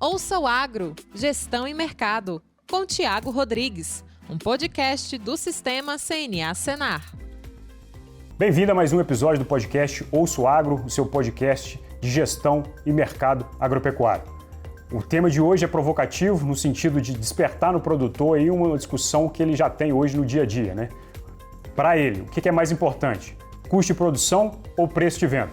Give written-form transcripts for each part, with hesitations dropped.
Ouça o Agro, Gestão e Mercado, com Tiago Rodrigues, um podcast do Sistema CNA Senar. Bem-vindo a mais um episódio do podcast Ouça o Agro, o seu podcast de gestão e mercado agropecuário. O tema de hoje é provocativo no sentido de despertar no produtor aí uma discussão que ele já tem hoje no dia a dia, né? Para ele, o que é mais importante? Custo de produção ou preço de venda?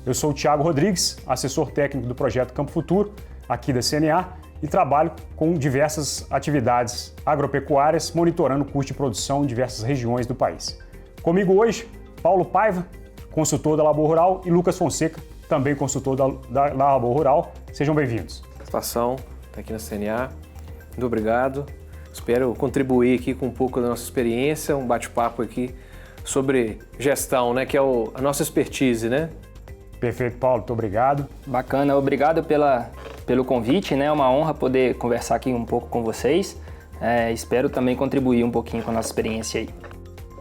Eu sou o Tiago Rodrigues, assessor técnico do projeto Campo Futuro, aqui da CNA, e trabalho com diversas atividades agropecuárias, monitorando o custo de produção em diversas regiões do país. Comigo hoje, Paulo Paiva, consultor da Labor Rural, e Lucas Fonseca, também consultor da Labor Rural. Sejam bem-vindos. Satisfação estar aqui na CNA. Muito obrigado. Espero contribuir aqui com um pouco da nossa experiência, um bate-papo aqui sobre gestão, né, que é a nossa expertise, né? Perfeito, Paulo. Muito obrigado. Bacana. Obrigado pelo convite, né? É uma honra poder conversar aqui um pouco com vocês. Espero também contribuir um pouquinho com a nossa experiência aí.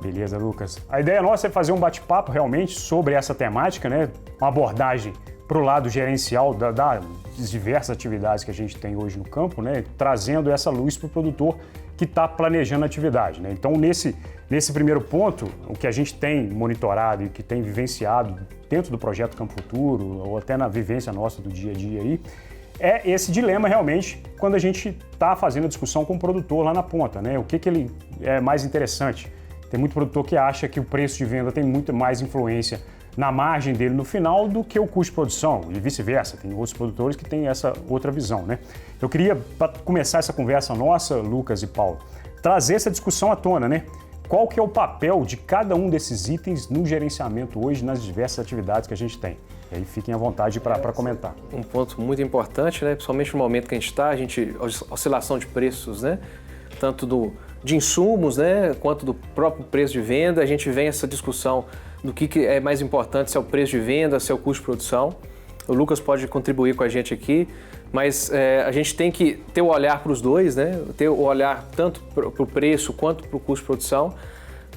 Beleza, Lucas. A ideia nossa é fazer um bate-papo realmente sobre essa temática, né? Uma abordagem para o lado gerencial das diversas atividades que a gente tem hoje no campo, né? Trazendo essa luz para o produtor que está planejando a atividade, né? Então, nesse primeiro ponto, o que a gente tem monitorado e que tem vivenciado dentro do projeto Campo Futuro, ou até na vivência nossa do dia a dia aí, é esse dilema realmente quando a gente está fazendo a discussão com o produtor lá na ponta, né? O que ele é mais interessante? Tem muito produtor que acha que o preço de venda tem muito mais influência na margem dele no final do que o custo de produção e vice-versa. Tem outros produtores que têm essa outra visão, né? Eu queria, para começar essa conversa nossa, Lucas e Paulo, trazer essa discussão à tona, né? Qual que é o papel de cada um desses itens no gerenciamento hoje nas diversas atividades que a gente tem? E aí fiquem à vontade para comentar. Um ponto muito importante, né? Principalmente no momento que a gente está, oscilação de preços, né? Tanto de insumos, né? Quanto do próprio preço de venda, a gente vem essa discussão do que é mais importante, se é o preço de venda, se é o custo de produção. O Lucas pode contribuir com a gente aqui, mas a gente tem que ter o olhar para os dois, né? Ter o olhar tanto para o preço quanto para o custo de produção.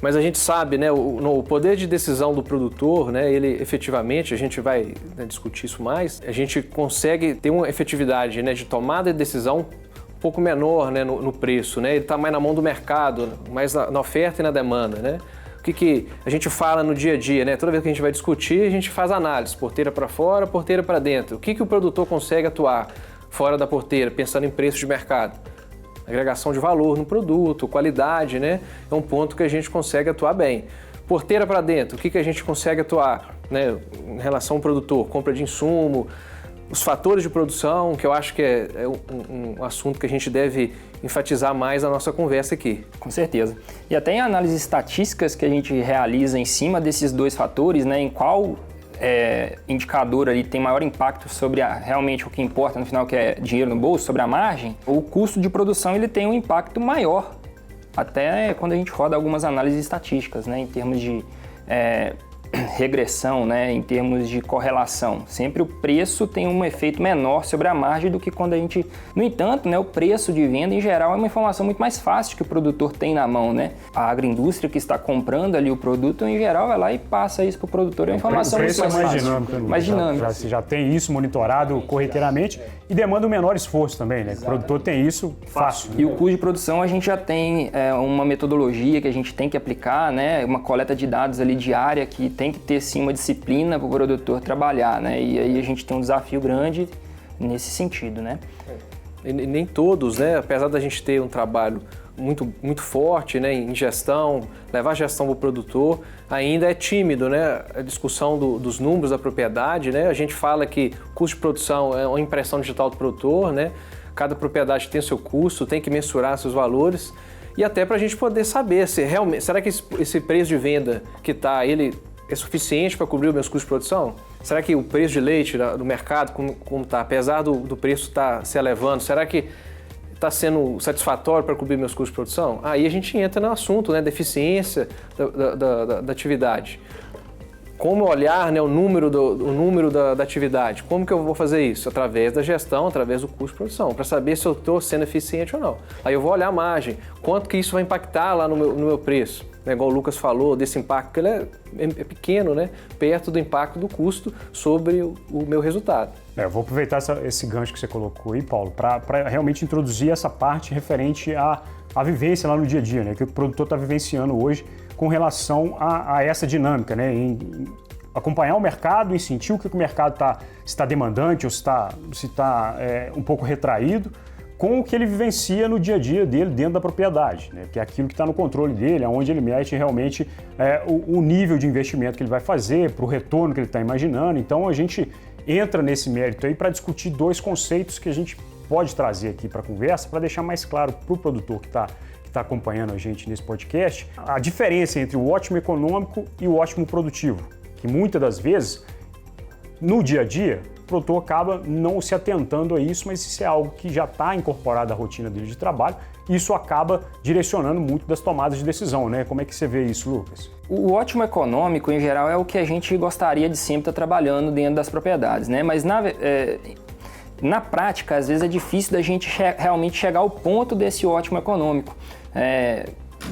Mas a gente sabe, né, o poder de decisão do produtor, né, ele efetivamente, a gente vai, né, discutir isso mais, a gente consegue ter uma efetividade, né, de tomada de decisão um pouco menor, né, no preço, né? Ele está mais na mão do mercado, mais na oferta e na demanda, né? O que a gente fala no dia a dia, né? Toda vez que a gente vai discutir, a gente faz análise, porteira para fora, porteira para dentro. O que o produtor consegue atuar fora da porteira, pensando em preço de mercado? Agregação de valor no produto, qualidade, né? É um ponto que a gente consegue atuar bem. Porteira para dentro, o que a gente consegue atuar, né, em relação ao produtor? Compra de insumo, os fatores de produção, que eu acho que é um assunto que a gente deve enfatizar mais na nossa conversa aqui. Com certeza. E até em análises estatísticas que a gente realiza em cima desses dois fatores, né, em qual indicador ali tem maior impacto sobre realmente o que importa no final, que é dinheiro no bolso, sobre a margem, o custo de produção ele tem um impacto maior, até quando a gente roda algumas análises estatísticas, né, em termos de regressão, né, em termos de correlação. Sempre o preço tem um efeito menor sobre a margem do que quando a gente... No entanto, né, o preço de venda, em geral, é uma informação muito mais fácil que o produtor tem na mão, né? A agroindústria que está comprando ali o produto, em geral, vai lá e passa isso para o produtor. É uma informação muito mais fácil. Mais dinâmico. Você já tem isso monitorado corriqueiramente e demanda um menor esforço também, né? O produtor tem isso fácil. E o custo de produção, a gente já tem uma metodologia que a gente tem que aplicar, né? Uma coleta de dados ali diária que tem que ter sim uma disciplina para o produtor trabalhar, né? E aí a gente tem um desafio grande nesse sentido, né? E nem todos, né? Apesar da gente ter um trabalho muito forte, né, em gestão, levar a gestão para o produtor, ainda é tímido, né? A discussão dos números da propriedade, né? A gente fala que custo de produção é uma impressão digital do produtor, né? Cada propriedade tem o seu custo, tem que mensurar seus valores. E até para a gente poder saber se realmente, será que esse preço de venda que está, ele é suficiente para cobrir os meus custos de produção? Será que o preço de leite do mercado, como está, apesar do preço estar se elevando, será que está sendo satisfatório para cobrir meus custos de produção? Aí a gente entra no assunto, né, da eficiência da atividade. Como olhar, né, o número da atividade? Como que eu vou fazer isso? Através da gestão, através do custo de produção, para saber se eu estou sendo eficiente ou não. Aí eu vou olhar a margem, quanto que isso vai impactar lá no meu preço. Né, igual o Lucas falou, desse impacto, que ele é pequeno, né, perto do impacto do custo sobre o meu resultado. Eu vou aproveitar esse gancho que você colocou aí, Paulo, para realmente introduzir essa parte referente à vivência lá no dia a dia, né, que o produtor está vivenciando hoje com relação a essa dinâmica, né, em acompanhar o mercado, em sentir o que o mercado está demandante ou se está um pouco retraído, com o que ele vivencia no dia a dia dele dentro da propriedade, né? Que é aquilo que está no controle dele, onde ele mete realmente o nível de investimento que ele vai fazer, para o retorno que ele está imaginando. Então a gente entra nesse mérito aí para discutir dois conceitos que a gente pode trazer aqui para a conversa, para deixar mais claro para o produtor que está acompanhando a gente nesse podcast, a diferença entre o ótimo econômico e o ótimo produtivo, que muitas das vezes, no dia a dia, o produtor acaba não se atentando a isso, mas isso é algo que já está incorporado à rotina dele de trabalho e isso acaba direcionando muito das tomadas de decisão, né? Como é que você vê isso, Lucas? O ótimo econômico, em geral, é o que a gente gostaria de sempre estar trabalhando dentro das propriedades, né? Mas na prática, às vezes é difícil da gente realmente chegar ao ponto desse ótimo econômico.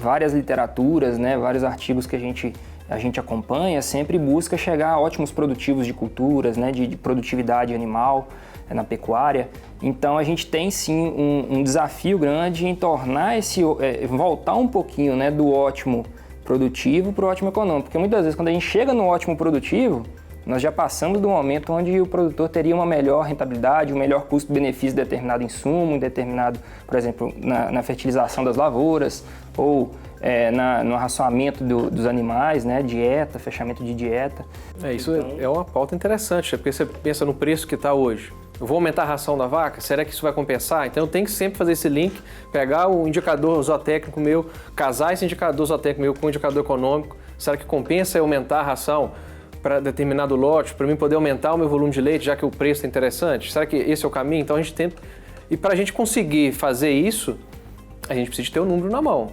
Várias literaturas, né? Vários artigos que a gente acompanha sempre busca chegar a ótimos produtivos de culturas, né, de produtividade animal na pecuária. Então a gente tem sim um desafio grande em tornar voltar um pouquinho, né, do ótimo produtivo para o ótimo econômico, porque muitas vezes quando a gente chega no ótimo produtivo, nós já passamos do momento onde o produtor teria uma melhor rentabilidade, um melhor custo-benefício de determinado insumo, determinado, por exemplo, na fertilização das lavouras ou no arraçoamento dos animais, né, dieta, fechamento de dieta. Isso é uma pauta interessante, porque você pensa no preço que está hoje. Eu vou aumentar a ração da vaca? Será que isso vai compensar? Então eu tenho que sempre fazer esse link, pegar o indicador zootécnico meu, casar esse indicador zootécnico meu com o indicador econômico. Será que compensa eu aumentar a ração para determinado lote, para mim poder aumentar o meu volume de leite, já que o preço é interessante? Será que esse é o caminho? Então a gente tenta... E para a gente conseguir fazer isso, a gente precisa ter o número na mão.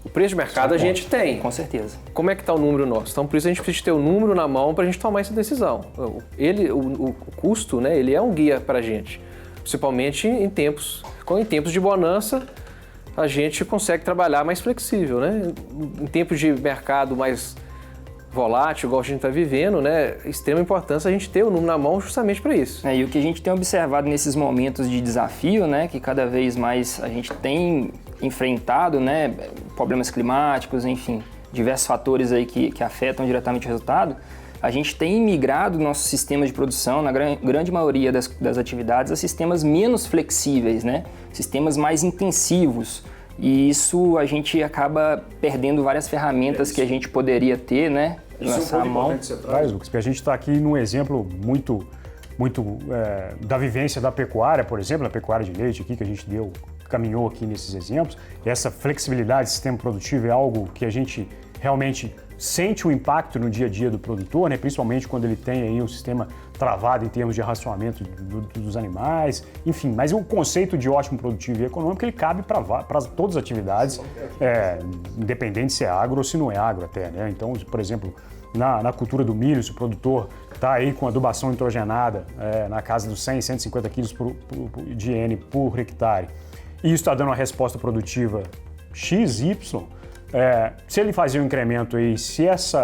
O preço de mercado a gente tem. Com certeza. Como é que está o número nosso? Então, por isso a gente precisa ter o número na mão para a gente tomar essa decisão. O custo, né, ele é um guia para a gente. Principalmente em tempos de bonança, a gente consegue trabalhar mais flexível, né? Em tempos de mercado mais volátil, igual a gente está vivendo, né? Extrema importância a gente ter o número na mão justamente para isso. E o que a gente tem observado nesses momentos de desafio, né, que cada vez mais a gente tem enfrentado, né, problemas climáticos, enfim, diversos fatores aí que afetam diretamente o resultado, a gente tem migrado nossos sistemas de produção, na grande maioria das atividades, a sistemas menos flexíveis, né, sistemas mais intensivos. E isso a gente acaba perdendo várias ferramentas que a gente poderia ter, né, nessa mão. Que você traz, Lucas, porque a gente está aqui num exemplo muito da vivência da pecuária, por exemplo, da pecuária de leite aqui que a gente caminhou aqui nesses exemplos. Essa flexibilidade do sistema produtivo é algo que a gente realmente sente o impacto no dia a dia do produtor, né? Principalmente quando ele tem aí um sistema travado em termos de racionamento dos animais, enfim. Mas o conceito de ótimo produtivo e econômico, ele cabe para todas as atividades, independente se é agro ou se não é agro até, né? Então, por exemplo, na cultura do milho, se o produtor está aí com adubação nitrogenada na casa dos 100, 150 quilos de N por hectare, e isso está dando uma resposta produtiva XY, se ele fazer um incremento aí, se esse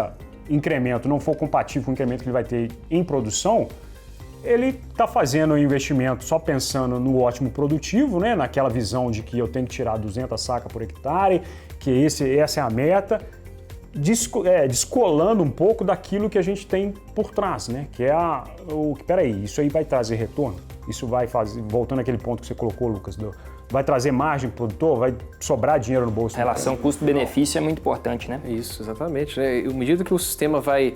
incremento não for compatível com o incremento que ele vai ter em produção, ele está fazendo um investimento só pensando no ótimo produtivo, né? Naquela visão de que eu tenho que tirar 200 sacas por hectare, que essa é a meta, descolando um pouco daquilo que a gente tem por trás, né? Que é peraí, isso aí vai trazer retorno? Isso vai fazer, voltando àquele ponto que você colocou, Lucas, vai trazer margem para o produtor, vai sobrar dinheiro no bolso. A relação custo-benefício é muito importante, né? Isso, exatamente. Né? E à medida que o sistema vai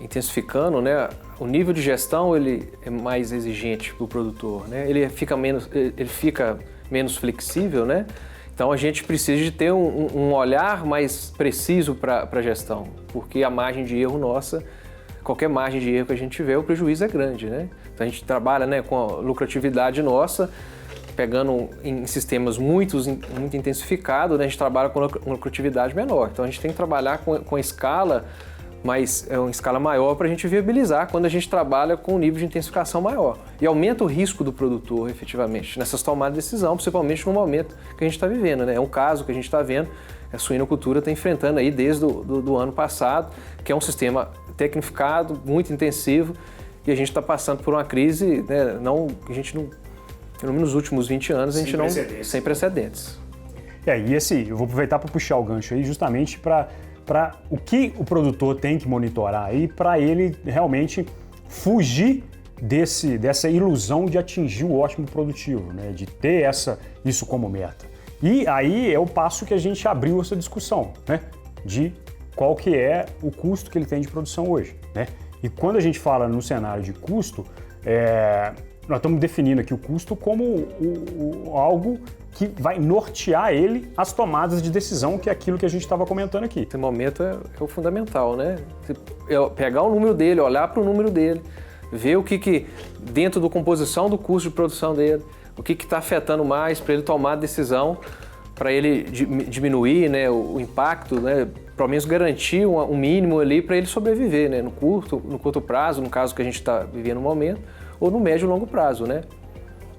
intensificando, né, o nível de gestão ele é mais exigente para o produtor, né? Ele fica menos flexível, né? Então a gente precisa de ter um olhar mais preciso para a gestão, porque a margem de erro nossa, qualquer margem de erro que a gente tiver, o prejuízo é grande, né? Então a gente trabalha, né, com a lucratividade nossa, pegando em sistemas muito intensificados, né, a gente trabalha com lucratividade menor. Então a gente tem que trabalhar com a escala, mas é uma escala maior para a gente viabilizar quando a gente trabalha com um nível de intensificação maior. E aumenta o risco do produtor, efetivamente, nessas tomadas de decisão, principalmente no momento que a gente está vivendo, né? É um caso que a gente está vendo, a suinocultura está enfrentando aí desde o ano passado, que é um sistema tecnificado, muito intensivo, e a gente está passando por uma crise, né, a gente não, pelo menos nos últimos 20 anos, a gente não sem precedentes. E eu vou aproveitar para puxar o gancho aí justamente para o que o produtor tem que monitorar aí para ele realmente fugir dessa ilusão de atingir o ótimo produtivo, né? De ter isso como meta. E aí é o passo que a gente abriu essa discussão, né? De qual que é o custo que ele tem de produção hoje, né? E quando a gente fala no cenário de custo, nós estamos definindo aqui o custo como algo que vai nortear ele as tomadas de decisão, que é aquilo que a gente estava comentando aqui. Esse momento é o fundamental, né? Pegar o número dele, olhar para o número dele, ver o que dentro da composição do custo de produção dele, o que está afetando mais para ele tomar a decisão, para ele diminuir, né, o impacto, né, pelo menos garantir um mínimo ali para ele sobreviver, né, no curto prazo, no caso que a gente está vivendo no momento, ou no médio e longo prazo, né?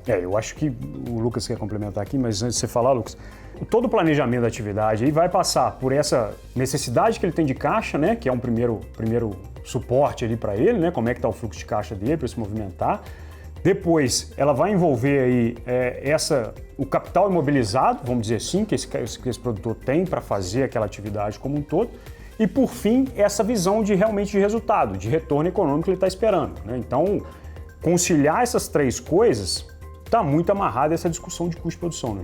Eu acho que o Lucas quer complementar aqui, mas antes de você falar, Lucas, todo o planejamento da atividade aí vai passar por essa necessidade que ele tem de caixa, né, que é um primeiro suporte ali para ele, né, como é que está o fluxo de caixa dele para se movimentar. Depois, ela vai envolver aí o capital imobilizado, vamos dizer assim, que esse produtor tem para fazer aquela atividade como um todo. E, por fim, essa visão realmente de resultado, de retorno econômico que ele está esperando, né? Então, conciliar essas três coisas está muito amarrado a essa discussão de custo de produção, né?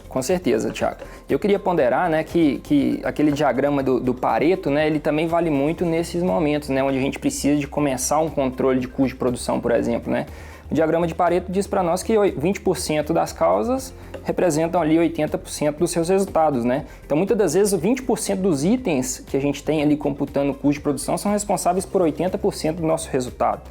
Com certeza, Thiago. Eu queria ponderar, né, que aquele diagrama do Pareto, né, ele também vale muito nesses momentos, né, onde a gente precisa de começar um controle de custo de produção, por exemplo, né? O diagrama de Pareto diz para nós que 20% das causas representam ali 80% dos seus resultados, né? Então, muitas das vezes, 20% dos itens que a gente tem ali computando o custo de produção são responsáveis por 80% do nosso resultado.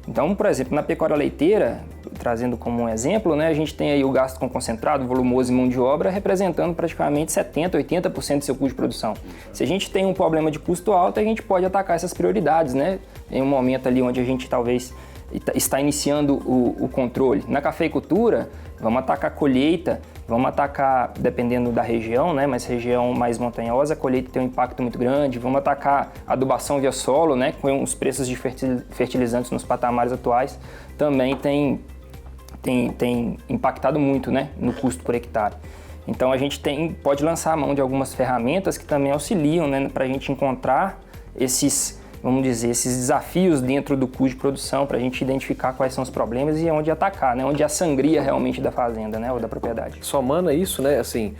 Então, por exemplo, na pecuária leiteira, trazendo como um exemplo, né, a gente tem aí o gasto com concentrado, volumoso e mão de obra representando praticamente 70%, 80% do seu custo de produção. Se a gente tem um problema de custo alto, a gente pode atacar essas prioridades, né? Em um momento ali onde a gente talvez está iniciando o controle. Na cafeicultura, vamos atacar a colheita, vamos atacar, dependendo da região, né, mas região mais montanhosa, a colheita tem um impacto muito grande, vamos atacar a adubação via solo, né, com os preços de fertilizantes nos patamares atuais, também tem impactado muito, né, no custo por hectare. Então a gente pode lançar a mão de algumas ferramentas que também auxiliam, né, para a gente encontrar esses desafios dentro do custo de produção, para a gente identificar quais são os problemas e onde atacar, né? Onde a sangria realmente da fazenda, né? Ou da propriedade. Somando a isso, né? Assim,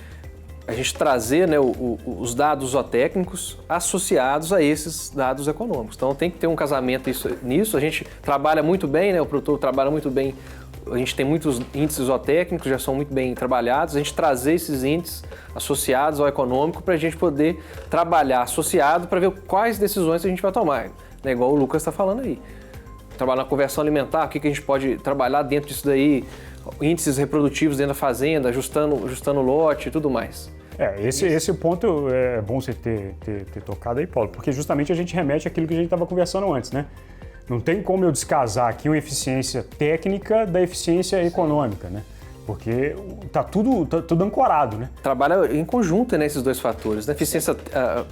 a gente trazer, né, os dados zootécnicos associados a esses dados econômicos. Então tem que ter um casamento nisso. A gente trabalha muito bem, né? O produtor trabalha muito bem. A gente tem muitos índices zootécnicos, já são muito bem trabalhados. A gente trazer esses índices associados ao econômico para a gente poder trabalhar associado para ver quais decisões a gente vai tomar. Né? Igual o Lucas está falando aí. Trabalhar na conversão alimentar, o que a gente pode trabalhar dentro disso daí, índices reprodutivos dentro da fazenda, ajustando o lote e tudo mais. Esse ponto é bom você ter tocado aí, Paulo, porque justamente a gente remete àquilo que a gente estava conversando antes, né? Não tem como eu descasar aqui uma eficiência técnica da eficiência econômica, né? Porque tá tudo ancorado, né? Trabalha em conjunto, né, esses dois fatores. Né? Eficiência,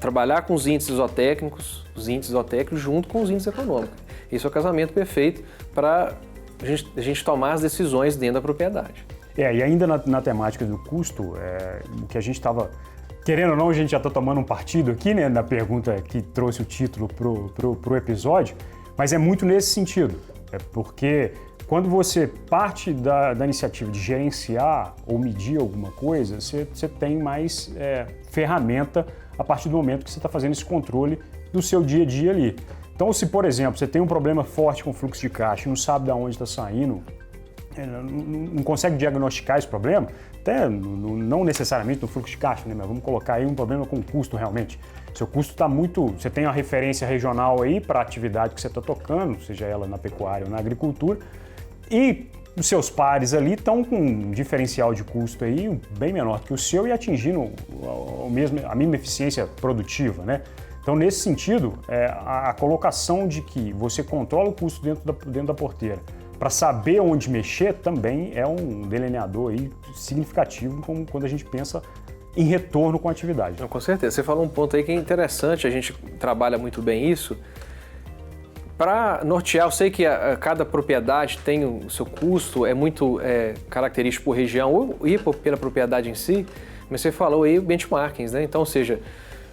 trabalhar com os índices zootécnicos junto com os índices econômicos. Esse é o casamento perfeito para a gente tomar as decisões dentro da propriedade. E ainda na temática do custo, o que a gente estava... Querendo ou não, a gente já está tomando um partido aqui, né, na pergunta que trouxe o título pro episódio, mas é muito nesse sentido. Porque quando você parte da iniciativa de gerenciar ou medir alguma coisa, você tem mais ferramenta a partir do momento que você está fazendo esse controle do seu dia a dia ali. Então, se, por exemplo, você tem um problema forte com o fluxo de caixa, não sabe de onde está saindo, não consegue diagnosticar esse problema, até não necessariamente no fluxo de caixa, né? Mas vamos colocar aí um problema com o custo realmente. Seu custo está muito... Você tem uma referência regional aí para a atividade que você está tocando, seja ela na pecuária ou na agricultura, e os seus pares ali estão com um diferencial de custo aí bem menor que o seu e atingindo a mesma eficiência produtiva, né? Então, nesse sentido, a colocação de que você controla o custo dentro da porteira para saber onde mexer também é um delineador aí significativo quando a gente pensa em retorno com a atividade. Com certeza. Você falou um ponto aí que é interessante, a gente trabalha muito bem isso. Para nortear, eu sei que cada propriedade tem o seu custo, é muito característico por região ou pela propriedade em si, mas você falou aí benchmarkings, né? Então, ou seja,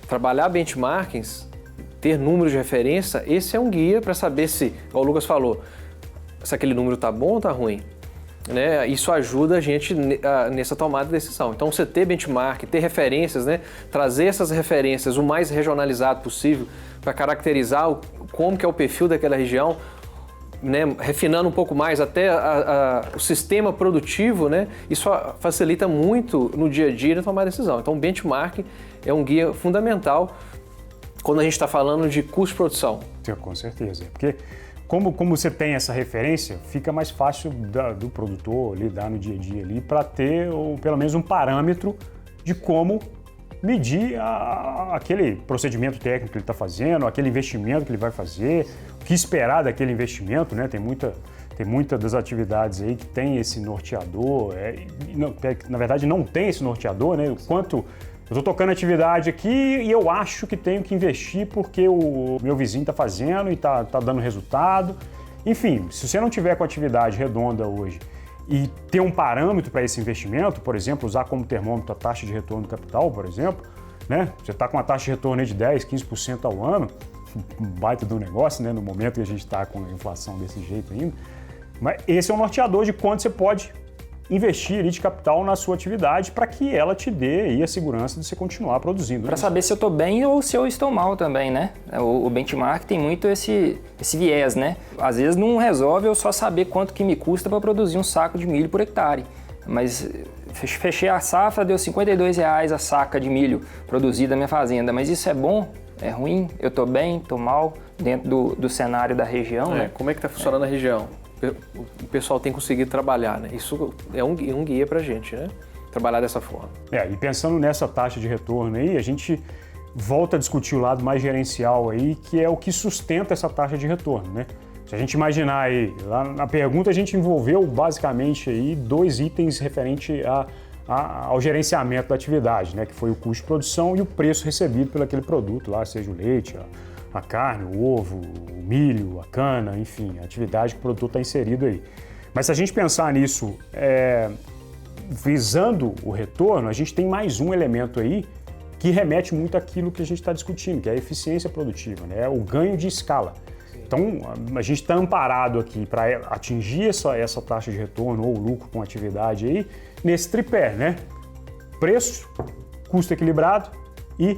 trabalhar benchmarkings, ter números de referência, esse é um guia para saber se, como o Lucas falou, se aquele número está bom ou está ruim. Né? Isso ajuda a gente nessa tomada de decisão. Então, você ter benchmark, ter referências, né? Trazer essas referências o mais regionalizado possível para caracterizar como que é o perfil daquela região, né? Refinando um pouco mais até o sistema produtivo, né? Isso facilita muito no dia a dia na tomada de decisão. Então, o benchmark é um guia fundamental quando a gente está falando de custo de produção. Com certeza, porque como você tem essa referência, fica mais fácil do produtor lidar no dia a dia ali para ter pelo menos um parâmetro de como medir aquele procedimento técnico que ele está fazendo, aquele investimento que ele vai fazer, o que esperar daquele investimento, né? Tem muita das atividades aí que tem esse norteador, na verdade não tem esse norteador, né? O quanto eu estou tocando atividade aqui e eu acho que tenho que investir porque o meu vizinho está fazendo e está dando resultado. Enfim, se você não tiver com atividade redonda hoje e ter um parâmetro para esse investimento, por exemplo, usar como termômetro a taxa de retorno do capital, por exemplo, né? Você está com uma taxa de retorno aí de 10%, 15% ao ano, um baita do negócio, né? No momento que a gente está com a inflação desse jeito ainda. Mas esse é um norteador de quanto você pode investir ali de capital na sua atividade para que ela te dê aí a segurança de você continuar produzindo. Para saber se eu estou bem ou se eu estou mal também, né? O benchmark tem muito esse viés, né? Às vezes não resolve eu só saber quanto que me custa para produzir um saco de milho por hectare. Mas fechei a safra, deu R$52 a saca de milho produzida na minha fazenda. Mas isso é bom? É ruim? Eu estou bem? Estou mal? Dentro do cenário da região, né? Como é que está funcionando a região? O pessoal tem conseguido trabalhar, né? Isso é um guia para a gente, né? Trabalhar dessa forma. E pensando nessa taxa de retorno aí, a gente volta a discutir o lado mais gerencial aí, que é o que sustenta essa taxa de retorno, né? Se a gente imaginar aí, lá na pergunta a gente envolveu basicamente aí 2 itens referente ao gerenciamento da atividade, né? Que foi o custo de produção e o preço recebido pelo aquele produto lá, seja o leite, a carne, o ovo, o milho, a cana, enfim, a atividade que o produtor está inserido aí. Mas se a gente pensar nisso, visando o retorno, a gente tem mais um elemento aí que remete muito àquilo que a gente está discutindo, que é a eficiência produtiva, né? É o ganho de escala. Então, a gente está amparado aqui para atingir essa taxa de retorno ou lucro com atividade aí, nesse tripé, né? Preço, custo equilibrado e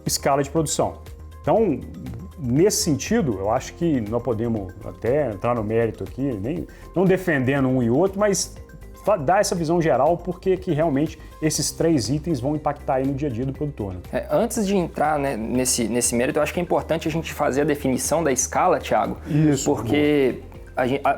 escala de produção. Então, nesse sentido, eu acho que nós podemos até entrar no mérito aqui, não defendendo um e outro, mas dar essa visão geral porque que realmente esses 3 itens vão impactar aí no dia a dia do produtor. Né? Antes de entrar, né, nesse mérito, eu acho que é importante a gente fazer a definição da escala, Thiago. Isso. Porque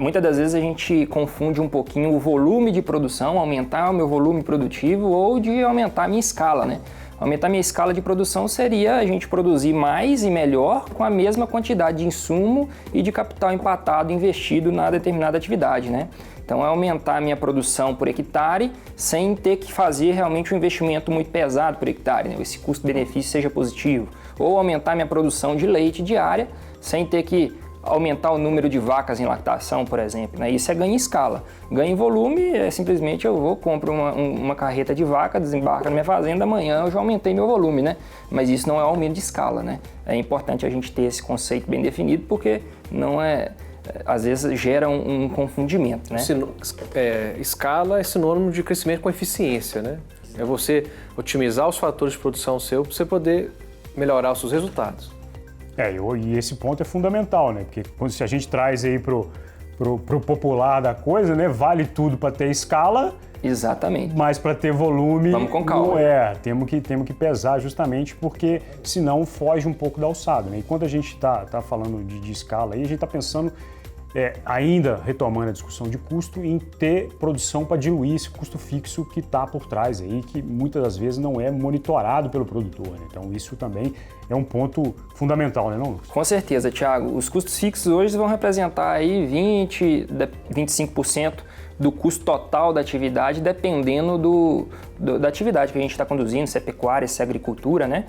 muitas das vezes a gente confunde um pouquinho o volume de produção, aumentar o meu volume produtivo ou de aumentar a minha escala, né? Aumentar minha escala de produção seria a gente produzir mais e melhor com a mesma quantidade de insumo e de capital empatado investido na determinada atividade, né? Então é aumentar a minha produção por hectare sem ter que fazer realmente um investimento muito pesado por hectare, né? Esse custo-benefício seja positivo. Ou aumentar minha produção de leite diária sem ter que aumentar o número de vacas em lactação, por exemplo, né? Isso é ganho em escala. Ganho em volume é simplesmente compro uma carreta de vaca, desembarco na minha fazenda, amanhã eu já aumentei meu volume, né? Mas isso não é aumento de escala, né? É importante a gente ter esse conceito bem definido porque não às vezes gera um confundimento, né? Escala é sinônimo de crescimento com eficiência, né? É você otimizar os fatores de produção seu para você poder melhorar os seus resultados. E esse ponto é fundamental, né? Porque se a gente traz aí pro popular da coisa, né? Vale tudo para ter escala. Exatamente. Mas para ter volume... Vamos com calma. Temos que pesar justamente porque senão foge um pouco da alçada, né? E quando a gente tá falando de escala aí, a gente está pensando, ainda retomando a discussão de custo, em ter produção para diluir esse custo fixo que está por trás aí, que muitas das vezes não é monitorado pelo produtor, né? Então isso também é um ponto fundamental, né, não, Lucas? Com certeza, Thiago. Os custos fixos hoje vão representar aí 25% do custo total da atividade, dependendo da atividade que a gente está conduzindo, se é pecuária, se é agricultura, né?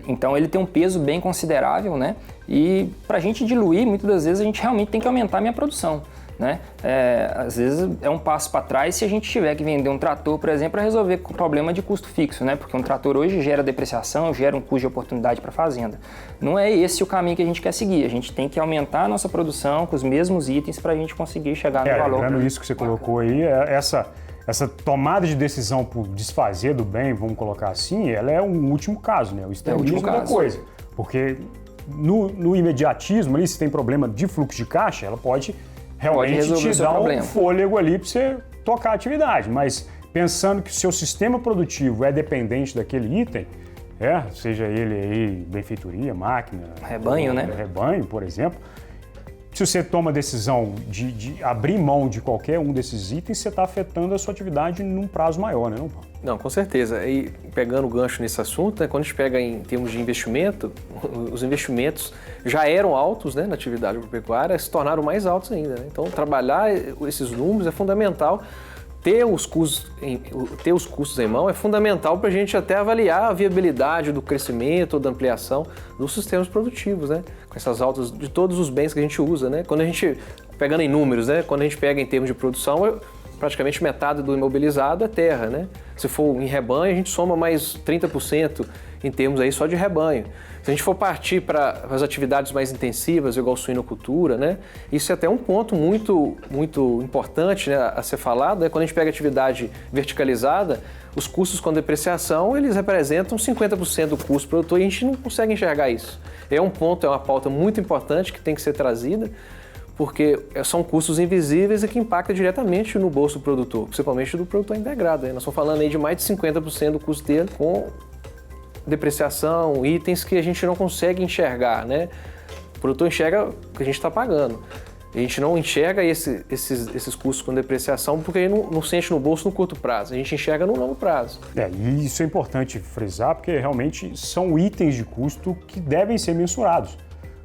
Então ele tem um peso bem considerável, né? E para a gente diluir, muitas das vezes a gente realmente tem que aumentar a minha produção, né? Às vezes é um passo para trás se a gente tiver que vender um trator, por exemplo, para resolver o problema de custo fixo, né? Porque um trator hoje gera depreciação, gera um custo de oportunidade para a fazenda. Não é esse o caminho que a gente quer seguir. A gente tem que aumentar a nossa produção com os mesmos itens para a gente conseguir chegar no valor. Lembrando isso que você colocou aí, essa tomada de decisão por desfazer do bem, vamos colocar assim, ela é um último caso, né? O extremismo da coisa. Porque no imediatismo ali, se tem problema de fluxo de caixa, ela pode realmente te dar um fôlego ali para você tocar a atividade. Mas pensando que o seu sistema produtivo é dependente daquele item, seja ele aí benfeitoria, máquina, rebanho, né? Rebanho, por exemplo. Se você toma a decisão de abrir mão de qualquer um desses itens, você está afetando a sua atividade num prazo maior, né? Não, com certeza. E pegando o gancho nesse assunto, né, quando a gente pega em termos de investimento, os investimentos já eram altos, né, na atividade agropecuária, se tornaram mais altos ainda, né? Então, trabalhar esses números é fundamental. Ter os custos em mão é fundamental para a gente até avaliar a viabilidade do crescimento ou da ampliação dos sistemas produtivos, né? Com essas altas de todos os bens que a gente usa, né? Quando a gente, pegando em números, né? Quando a gente pega em termos de produção, praticamente metade do imobilizado é terra, né? Se for em rebanho, a gente soma mais 30% em termos aí só de rebanho. Se a gente for partir para as atividades mais intensivas, igual suinocultura, né? Isso é até um ponto muito importante, né, a ser falado, né? Quando a gente pega atividade verticalizada, os custos com depreciação, eles representam 50% do custo produtor e a gente não consegue enxergar isso. É uma pauta muito importante que tem que ser trazida, porque são custos invisíveis e que impactam diretamente no bolso do produtor, principalmente do produtor integrado, né? Nós estamos falando aí de mais de 50% do custo dele com depreciação, itens que a gente não consegue enxergar, né? O produtor enxerga o que a gente está pagando. A gente não enxerga esses custos com depreciação porque ele não sente no bolso no curto prazo. A gente enxerga no longo prazo. E isso é importante frisar porque realmente são itens de custo que devem ser mensurados.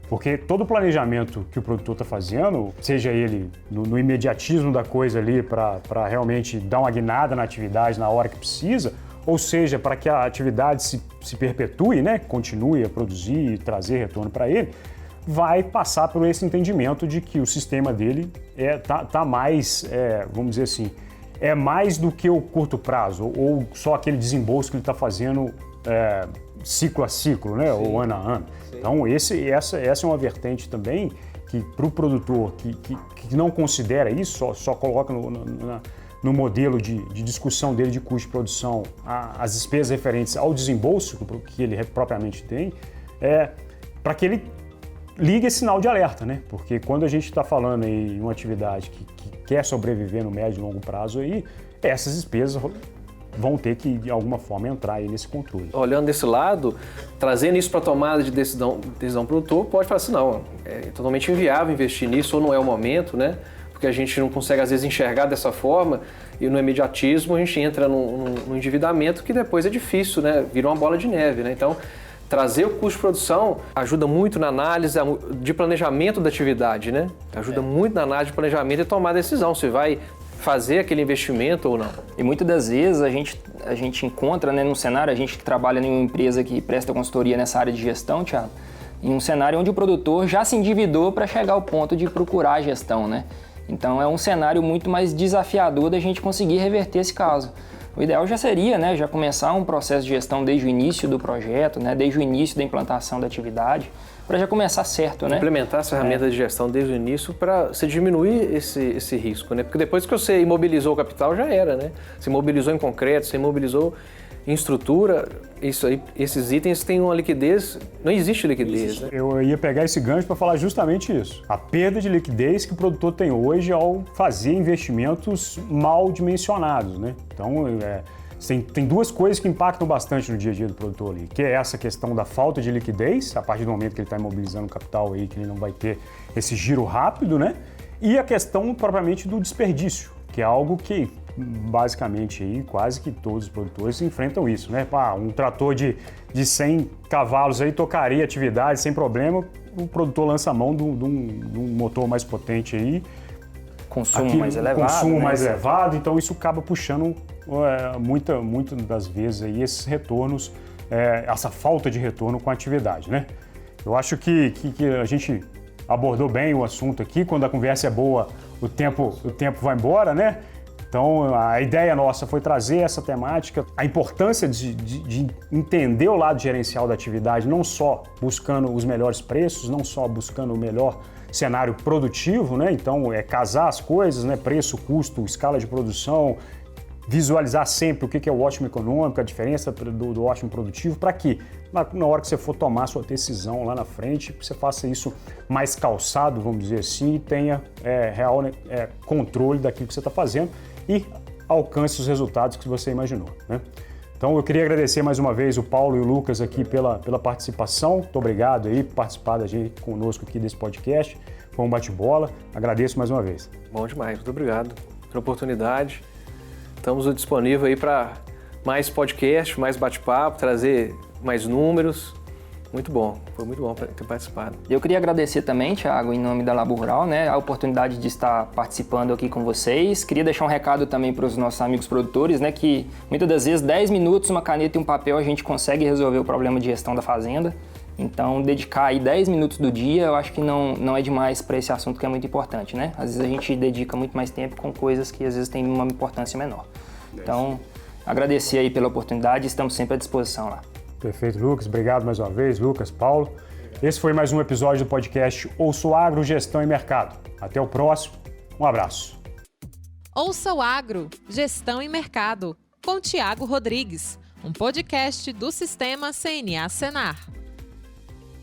Porque todo o planejamento que o produtor está fazendo, seja ele no imediatismo da coisa ali para realmente dar uma guinada na atividade na hora que precisa, ou seja, para que a atividade se perpetue, né, continue a produzir e trazer retorno para ele, vai passar por esse entendimento de que o sistema dele tá mais, vamos dizer assim, é mais do que o curto prazo, ou só aquele desembolso que ele está fazendo ciclo a ciclo, né, ou ano a ano. Sim. Então, essa é uma vertente também que para o produtor que não considera isso, só coloca no modelo de discussão dele de custo de produção, as despesas referentes ao desembolso que ele propriamente tem, para que ele ligue esse sinal de alerta, né? Porque quando a gente está falando em uma atividade que quer sobreviver no médio e longo prazo, aí, essas despesas vão ter que, de alguma forma, entrar aí nesse controle. Olhando desse lado, trazendo isso para a tomada de decisão produtor, pode falar assim, não, é totalmente inviável investir nisso ou não é o momento, né? Porque a gente não consegue, às vezes, enxergar dessa forma e no imediatismo a gente entra num endividamento que depois é difícil, né? Vira uma bola de neve, né? Então, trazer o custo de produção ajuda muito na análise de planejamento da atividade, né? Ajuda muito na análise de planejamento e tomar a decisão se vai fazer aquele investimento ou não. E muitas das vezes a gente encontra, né, num cenário, a gente que trabalha em uma empresa que presta consultoria nessa área de gestão, Thiago, em um cenário onde o produtor já se endividou para chegar ao ponto de procurar a gestão, né? Então é um cenário muito mais desafiador da gente conseguir reverter esse caso. O ideal já seria, né, já começar um processo de gestão desde o início do projeto, né, desde o início da implantação da atividade, para já começar certo, né? Implementar essa ferramenta de gestão desde o início para você diminuir esse risco, né? Porque depois que você imobilizou o capital já era, né? Você imobilizou em concreto, você imobilizou em estrutura, isso aí, esses itens têm uma liquidez, não existe liquidez. Né? Eu ia pegar esse gancho para falar justamente isso. A perda de liquidez que o produtor tem hoje ao fazer investimentos mal dimensionados, né? Então, tem duas coisas que impactam bastante no dia a dia do produtor ali, que é essa questão da falta de liquidez, a partir do momento que ele está imobilizando o capital aí, que ele não vai ter esse giro rápido, né? E a questão propriamente do desperdício, que é algo que basicamente aí quase que todos os produtores enfrentam isso, né? Um trator de 100 cavalos aí tocaria atividade sem problema, o produtor lança a mão de um motor mais potente aí, consumo mais elevado, então isso acaba puxando muitas das vezes aí esses retornos, essa falta de retorno com a atividade, né? Eu acho que a gente abordou bem o assunto aqui. Quando a conversa é boa, o tempo vai embora, né? Então, a ideia nossa foi trazer essa temática, a importância de entender o lado gerencial da atividade, não só buscando os melhores preços, não só buscando o melhor cenário produtivo, né? Então, casar as coisas, né? Preço, custo, escala de produção, visualizar sempre o que é o ótimo econômico, a diferença do ótimo produtivo, para que na hora que você for tomar a sua decisão lá na frente, você faça isso mais calçado, vamos dizer assim, e tenha real controle daquilo que você está fazendo e alcance os resultados que você imaginou, né? Então eu queria agradecer mais uma vez o Paulo e o Lucas aqui pela participação. Muito obrigado aí por participar da gente conosco aqui desse podcast. Foi um bate-bola. Agradeço mais uma vez. Bom demais, muito obrigado pela oportunidade. Estamos disponíveis aí para mais podcast, mais bate-papo, trazer mais números. Muito bom, foi muito bom ter participado. Eu queria agradecer também, Thiago, em nome da Labo Rural, né, a oportunidade de estar participando aqui com vocês. Queria deixar um recado também para os nossos amigos produtores, né, que muitas das vezes 10 minutos, uma caneta e um papel, a gente consegue resolver o problema de gestão da fazenda. Então, dedicar aí 10 minutos do dia, eu acho que não é demais para esse assunto que é muito importante, né? Às vezes a gente dedica muito mais tempo com coisas que às vezes têm uma importância menor. Então, agradecer aí pela oportunidade, estamos sempre à disposição lá. Perfeito, Lucas. Obrigado mais uma vez, Lucas, Paulo. Esse foi mais um episódio do podcast Ouça o Agro, Gestão e Mercado. Até o próximo. Um abraço. Ouça o Agro, Gestão e Mercado, com Tiago Rodrigues, um podcast do Sistema CNA Senar.